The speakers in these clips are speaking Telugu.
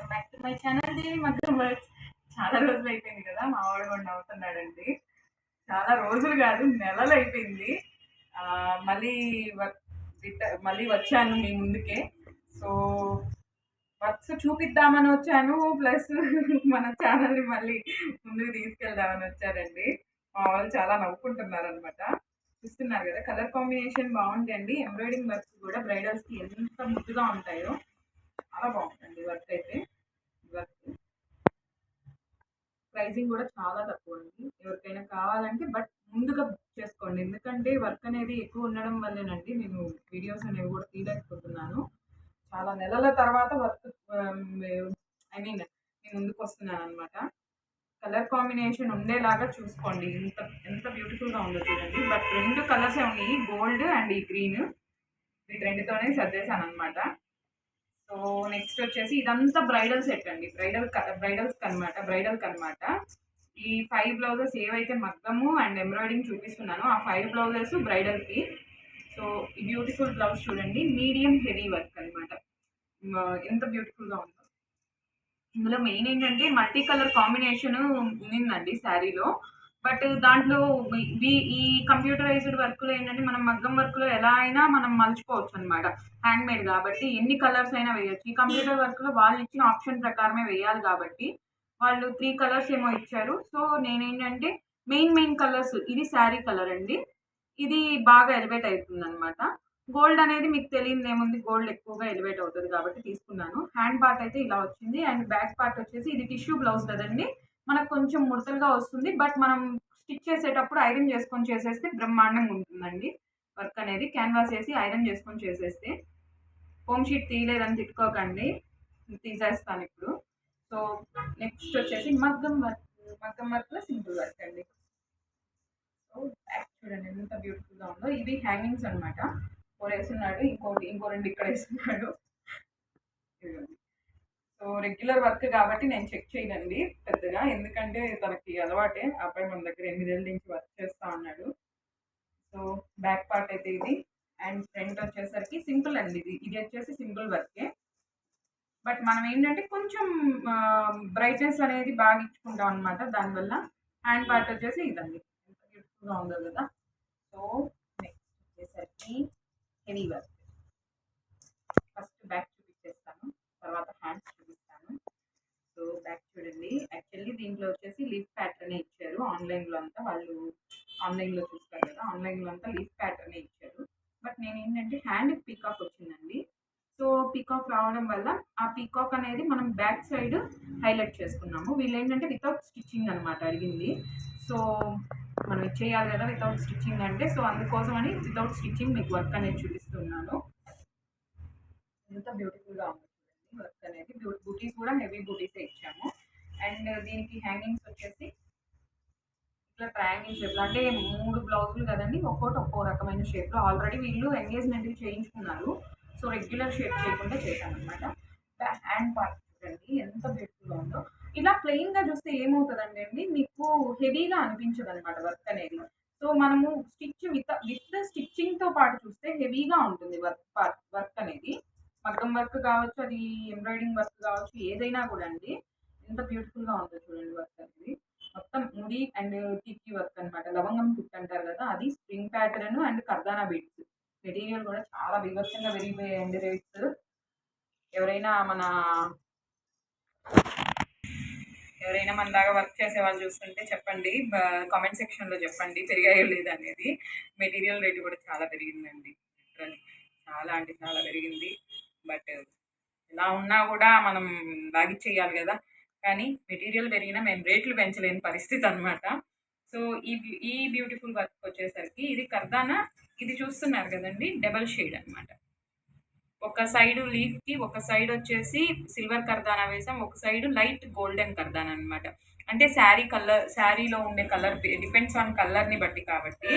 Welcome back to my channel Devi Maggam works. చాలా రోజులు అయిపోయింది కదా, మా వాడు కూడా నవ్వుతున్నాడండి. చాలా రోజులు కాదు, నెలలు అయిపోయింది. మళ్ళీ మళ్ళీ వచ్చాను మీ ముందుకే. సో వర్క్స్ చూపిద్దామని వచ్చాను, ప్లస్ మన ఛానల్ని మళ్ళీ ముందుకు తీసుకెళ్దామని వచ్చారండి. మా వాళ్ళు చాలా నవ్వుకుంటున్నారు అనమాట. చూస్తున్నారు కదా, కలర్ కాంబినేషన్ బాగుంటాయండి. ఎంబ్రాయిడింగ్ వర్క్ కూడా బ్రైడల్స్కి ఎంత ముద్దుగా ఉంటాయో చాలా బాగుంటుంది వర్క్ అయితే. వర్క్ ప్రైసింగ్ కూడా చాలా తక్కువ అండి. ఎవరికైనా కావాలంటే బట్ ముందుగా బుక్ చేసుకోండి, ఎందుకంటే వర్క్ అనేది ఎక్కువ ఉండడం వల్లేనండి నేను వీడియోస్ అనేవి కూడా తీయలేకపోతున్నాను. చాలా నెలల తర్వాత వర్క్ ఐ మీన్ నేను ముందుకు వస్తున్నాను అనమాట. కలర్ కాంబినేషన్ ఉండేలాగా చూసుకోండి. ఎంత బ్యూటిఫుల్గా ఉందో చూడండి. బట్ 2 కలర్సే ఉన్నాయి, గోల్డ్ అండ్ ఈ గ్రీన్. వీటి రెండుతోనే సర్దేశాను అనమాట. సో నెక్స్ట్ వచ్చేసి ఇదంతా బ్రైడల్ సెట్ అండి. బ్రైడల్కి అనమాట. ఈ 5 బ్లౌజెస్ ఏవైతే మగ్గము అండ్ ఎంబ్రాయిడింగ్ చూపిస్తున్నానో ఆ 5 బ్లౌజెస్ బ్రైడల్కి. సో ఈ బ్యూటిఫుల్ బ్లౌజ్ చూడండి, మీడియం హెవీ వర్క్ అనమాట. ఎంత బ్యూటిఫుల్గా ఉందో. ఇందులో మెయిన్ ఏంటంటే మల్టీ కలర్ కాంబినేషన్ ఉండిందండి శారీలో. బట్ దాంట్లో ఈ కంప్యూటరైజ్డ్ వర్క్లో ఏంటంటే మనం మగ్గం వర్క్లో ఎలా అయినా మనం మలుచుకోవచ్చు అనమాట. హ్యాండ్మేడ్ కాబట్టి ఎన్ని కలర్స్ అయినా వేయచ్చు. ఈ కంప్యూటర్ వర్క్లో వాళ్ళు ఇచ్చిన ఆప్షన్ ప్రకారమే వేయాలి కాబట్టి వాళ్ళు 3 కలర్స్ ఏమో ఇచ్చారు. సో నేనేంటంటే మెయిన్ కలర్స్, ఇది శారీ కలర్ అండి, ఇది బాగా ఎలివేట్ అవుతుంది అనమాట. గోల్డ్ అనేది మీకు తెలియదు ఏముంది, గోల్డ్ ఎక్కువగా ఎలివేట్ అవుతుంది కాబట్టి తీసుకున్నాను. హ్యాండ్ పార్ట్ అయితే ఇలా వచ్చింది అండ్ బ్యాక్ పార్ట్ వచ్చేసి ఇది టిష్యూ బ్లౌజ్ కదండి, మనకు కొంచెం ముడతలుగా వస్తుంది. బట్ మనం స్టిచ్ చేసేటప్పుడు ఐరన్ చేసుకొని చేసేస్తే బ్రహ్మాండంగా ఉంటుందండి వర్క్ అనేది. క్యాన్వాస్ వేసి ఐరన్ చేసుకొని చేసేస్తే. హోమ్ షీట్ తీయలేదని తిట్టుకోకండి, తీసేస్తాను ఇప్పుడు. సో నెక్స్ట్ వచ్చేసి మగ్గం వర్క్లో సింపుల్ వర్క్ అండి. సో బ్యాక్ చూడండి ఎంత బ్యూటిఫుల్గా ఉందో. ఇవి హ్యాంగింగ్స్ అనమాట. 4 వేస్తున్నాడు, ఇంకో 2 ఇక్కడ వేస్తున్నాడు. సో రెగ్యులర్ వర్క్ కాబట్టి నేను చెక్ చేయనండి పెద్దగా, ఎందుకంటే తనకి అలవాటే. అబ్బాయి మన దగ్గర 8 ఏళ్ళ నుంచి వర్క్ చేస్తూ ఉన్నాడు. సో బ్యాక్ పార్ట్ అయితే ఇది అండ్ ఫ్రంట్ వచ్చేసరికి సింపుల్ అండి. ఇది వచ్చేసి సింపుల్ వర్కే. బట్ మనం ఏంటంటే కొంచెం బ్రైట్నెస్ అనేది బాగా ఇచ్చుకుంటాం అనమాట. దానివల్ల హ్యాండ్ పార్ట్ వచ్చేసి ఇదండి, ఎంత బ్యూటిఫుల్గా ఉందో కదా. సో నెక్స్ట్ వచ్చేసరికి హెవీ వర్క్. ఫస్ట్ బ్యాక్ చూపించేస్తాను, తర్వాత హ్యాండ్స్ చూపిస్తాను. సో బ్యాక్ చూడండి, యాక్చువల్లీ దీంట్లో వచ్చేసి లీఫ్ ప్యాటర్నే ఇచ్చారు. ఆన్లైన్లో అంతా వాళ్ళు ఆన్లైన్లో చూస్తారు కదా, ఆన్లైన్లో అంతా లీఫ్ ప్యాటర్నే ఇచ్చారు. బట్ నేను ఏంటంటే హ్యాండ్కి పీకాక్ వచ్చిందండి. సో పీకాక్ రావడం వల్ల ఆ పీకాక్ అనేది మనం బ్యాక్ సైడ్ హైలైట్ చేసుకున్నాము. వీళ్ళు ఏంటంటే వితౌట్ స్టిచ్చింగ్ అనమాట అడిగింది. సో మనం చేయాలి కదా వితౌట్ స్టిచ్చింగ్ అంటే, సో అందుకోసం అని వితౌట్ స్టిచ్చింగ్ మీకు వర్క్ అనేది చూపిస్తున్నాను. ఎంత బ్యూటిఫుల్గా ఉంది వర్క్ అనేది. బూటీస్ కూడా హెవీ బూటీసే ఇచ్చాము. అండ్ దీనికి హ్యాంగింగ్స్ వచ్చేసి ఇట్లా ట్రయాంగిల్ షేప్లో, అంటే 3 బ్లౌజులు కదండి, ఒక్కో రకమైన షేప్లో. ఆల్రెడీ వీళ్ళు ఎంగేజ్మెంట్కి చేయించుకున్నారు, సో రెగ్యులర్ షేప్ చేయకుండా చేశాను అనమాట. హ్యాండ్ పార్ట్ చూడండి ఎంత బ్యూటిఫుల్గా ఉందో. ఇలా ప్లెయిన్గా చూస్తే ఏమవుతుందండి అండి, మీకు హెవీగా అనిపించదు అనమాట వర్క్ అనేది. సో మనము విత్ స్టిచ్చింగ్తో పాటు చూస్తే హెవీగా ఉంటుంది వర్క్ అనేది. మగ్గం వర్క్ కావచ్చు, అది ఎంబ్రాయిడింగ్ వర్క్ కావచ్చు, ఏదైనా కూడా అండి ఎంత బ్యూటిఫుల్గా ఉందో చూడండి వర్క్ అనేది. మొత్తం ముడి అండ్ టిక్కీ వర్క్ అనమాట. లవంగం కుట్ అంటారు కదా, అది spring pattern and kardana beads. Material కూడా చాలా వివత్సంగా పెరిగిపోయాయండి రేట్స్. ఎవరైనా మన దాకా వర్క్ చేసే వాళ్ళు చూస్తుంటే చెప్పండి, కామెంట్ సెక్షన్లో చెప్పండి పెరిగాయో లేదనేది. మెటీరియల్ రేట్ కూడా చాలా పెరిగిందండి, చాలా అంటే చాలా పెరిగింది. బట్ ఇలా ఉన్నా కూడా మనం బాగిచ్చేయాలి కదా, కానీ మెటీరియల్ పెరిగినా మేము రేట్లు పెంచలేని పరిస్థితి అనమాట. సో ఈ బ్యూటిఫుల్ వర్క్ వచ్చేసరికి ఇది కర్దానా, ఇది చూస్తున్నారు కదండి డబల్ షేడ్ అనమాట. ఒక సైడు లీఫ్కి ఒక సైడ్ వచ్చేసి సిల్వర్ కర్దానా వేసాం, ఒక సైడు లైట్ గోల్డెన్ కర్దానా అనమాట. అంటే శారీలో ఉండే కలర్ డిపెండ్స్ ఆన్ కలర్ని బట్టి కాబట్టి.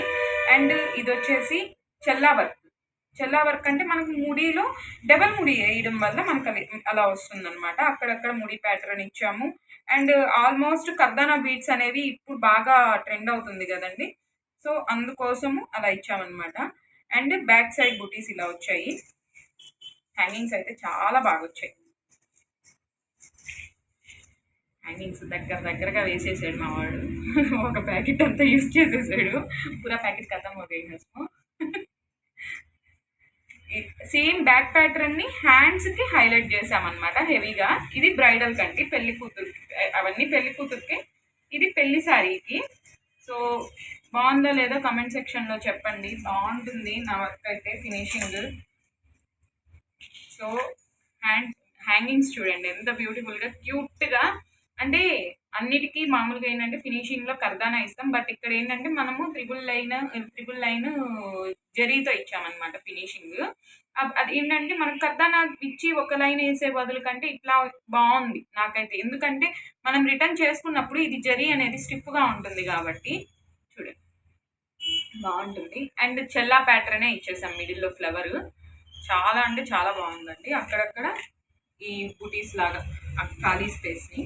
అండ్ ఇది వచ్చేసి చెల్లా వర్క్ అంటే మనకు ముడిలో డబల్ ముడి వేయడం వల్ల మనకు అలా వస్తుంది అనమాట. అక్కడక్కడ ముడి ప్యాటర్న్ ఇచ్చాము. అండ్ ఆల్మోస్ట్ కర్దానా బీడ్స్ అనేవి ఇప్పుడు బాగా ట్రెండ్ అవుతుంది కదండి, సో అందుకోసము అలా ఇచ్చామన్నమాట. అండ్ బ్యాక్ సైడ్ బుటీస్ ఇలా వచ్చాయి. హ్యాంగింగ్స్ అయితే చాలా బాగా వచ్చాయి. హ్యాంగింగ్స్ దగ్గరగా వేసేసాడు మా వాడు. ఒక ప్యాకెట్ అంతా యూజ్ చేసేసాడు. పూరా ప్యాకెట్ ఖతం हो गई है उसको. సేమ్ బ్యాక్ ప్యాటర్న్ని హ్యాండ్స్కి హైలైట్ చేసామన్నమాట హెవీగా. ఇది బ్రైడల్ కండి, పెళ్లి కూతురుకి. అవన్నీ పెళ్లి కూతురికి, ఇది పెళ్లి శారీకి. సో బాగుందో లేదో కమెంట్ సెక్షన్లో చెప్పండి. బాగుంటుంది నా వర్క్ అయితే ఫినిషింగ్. సో హ్యాంగింగ్స్ చూడండి ఎంత బ్యూటిఫుల్గా క్యూట్గా. అంటే అన్నిటికీ మామూలుగా ఏంటంటే ఫినిషింగ్లో కర్దానా ఇస్తాం, బట్ ఇక్కడ ఏంటంటే మనము త్రిబుల్ లైన్ జరీతో ఇచ్చామన్నమాట ఫినిషింగ్. అది ఏంటంటే మనం కర్దానా ఇచ్చి ఒక లైన్ వేసే బదులు కంటే ఇట్లా బాగుంది నాకైతే. ఎందుకంటే మనం రిటర్న్ చేసుకున్నప్పుడు ఇది జరీ అనేది స్టిఫ్గా ఉంటుంది కాబట్టి చూడండి బాగుంటుంది. అండ్ చెల్లా ప్యాటర్నే ఇచ్చేసాం మిడిల్లో ఫ్లవర్. చాలా అంటే చాలా బాగుందండి. అక్కడక్కడ ఈ బుటీస్ లాగా ఖాళీ స్పేస్ని.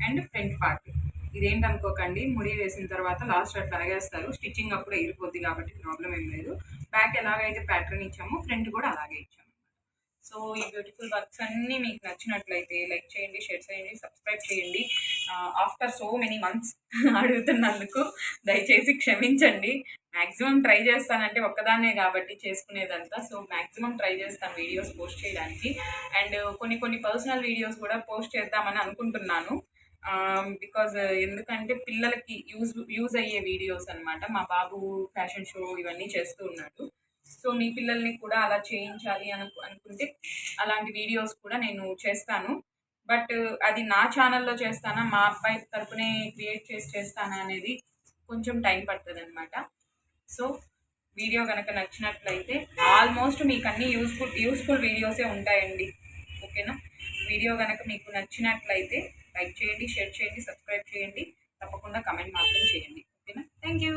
అండ్ ఫ్రంట్ పార్ట్ ఇదేంటనుకోకండి, ముడి వేసిన తర్వాత లాస్ట్ అట్లా అరగేస్తారు, స్టిచ్చింగ్ అప్పుడు ఎగిరిపోద్ది కాబట్టి ప్రాబ్లం ఏం లేదు. బ్యాక్ ఎలాగైతే ప్యాటర్న్ ఇచ్చామో ఫ్రంట్ కూడా అలాగే ఇచ్చాము. సో ఈ బ్యూటిఫుల్ వర్క్స్ అన్నీ మీకు నచ్చినట్లయితే లైక్ చేయండి, షేర్ చేయండి, సబ్స్క్రైబ్ చేయండి. ఆఫ్టర్ సో మెనీ మంత్స్ అడుగుతున్నందుకు దయచేసి క్షమించండి. మ్యాక్సిమం ట్రై చేస్తానంటే ఒక్కదాన్నే కాబట్టి చేసుకునేదంతా. సో మ్యాక్సిమం ట్రై చేస్తాను వీడియోస్ పోస్ట్ చేయడానికి. అండ్ కొన్ని పర్సనల్ వీడియోస్ కూడా పోస్ట్ చేద్దామని అనుకుంటున్నాను. బికాజ్ ఎందుకంటే పిల్లలకి యూజ్ అయ్యే వీడియోస్ అనమాట. మా బాబు ఫ్యాషన్ షో ఇవన్నీ చేస్తూ ఉన్నాడు. సో మీ పిల్లల్ని కూడా అలా చేయించాలి అనుకుంటే అలాంటి వీడియోస్ కూడా నేను చేస్తాను. బట్ అది నా ఛానల్లో చేస్తానా, మా అబ్బాయి తరపునే క్రియేట్ చేస్తానా అనేది కొంచెం టైం పడుతుంది అనమాట. సో వీడియో కనుక నచ్చినట్లయితే ఆల్మోస్ట్ మీకు అన్ని యూస్ఫుల్ వీడియోసే ఉంటాయండి. ఓకేనా? వీడియో కనుక మీకు నచ్చినట్లయితే లైక్ చేయండి, షేర్ చేయండి, సబ్స్క్రైబ్ చేయండి, తప్పకుండా కమెంట్ మాత్రం చేయండి. ఓకేనా? Thank you.